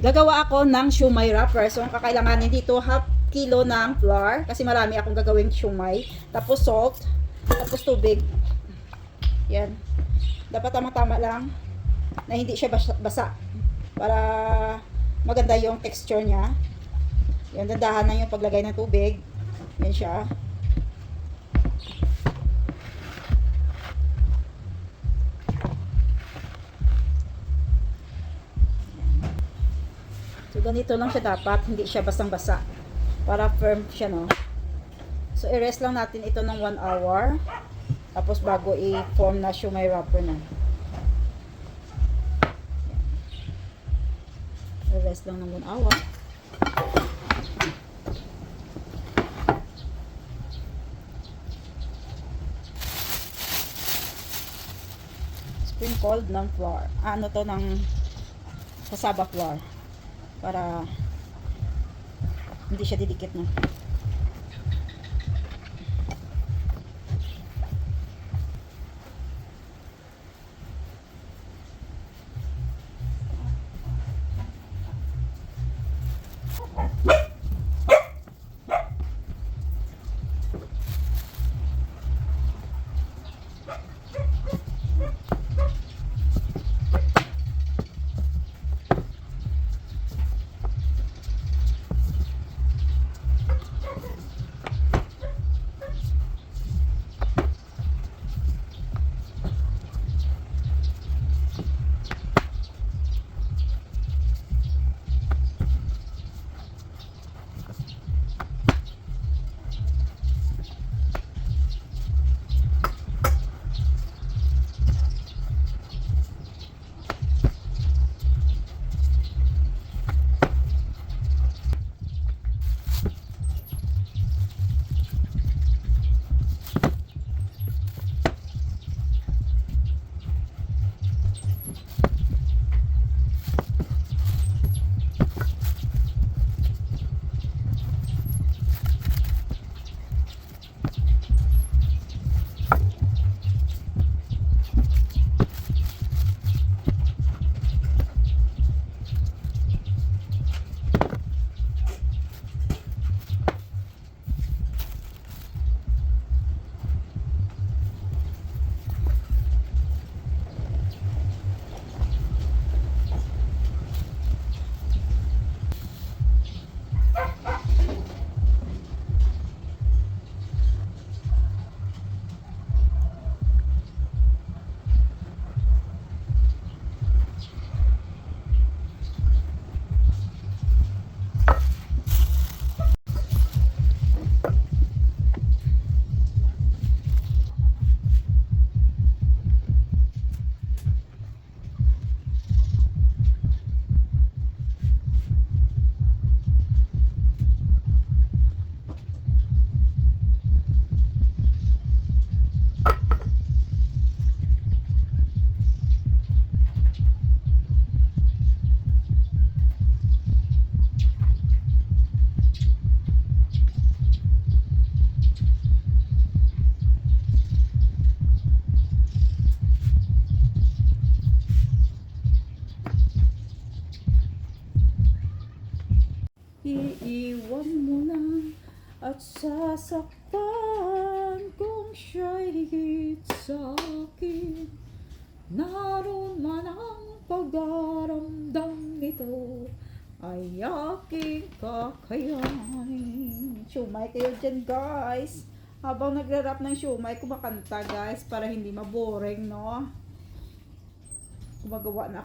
Gagawa ako ng siomai wrapper. So, ang kakailanganin dito, half kilo ng flour. Kasi marami akong gagawing siomai. Tapos salt. Tapos tubig. Yan. Dapat tama-tama lang na hindi siya basa. Para maganda yung texture niya. Yan, dandahan na yung paglagay ng tubig. Yan siya. So, ganito lang siya dapat. Hindi siya basang-basa. Para firm siya, no? So, i-rest lang natin ito ng 1 hour. Tapos, bago i-form na siomai wrapper na. I-rest lang ng 1 hour. Sprinkled ng flour. Ano to, ng cassava flour. Para hindi siya didikit na. Iiwan mo na at sasaktan kung siya'y higit sa akin. Naroon man ang pag-aramdam nito ay aking kakayanin. Siomai kayo dyan, guys. Habang nagre-wrap ng siomai, kumakanta, guys, para hindi maboring, no? Gumagawa na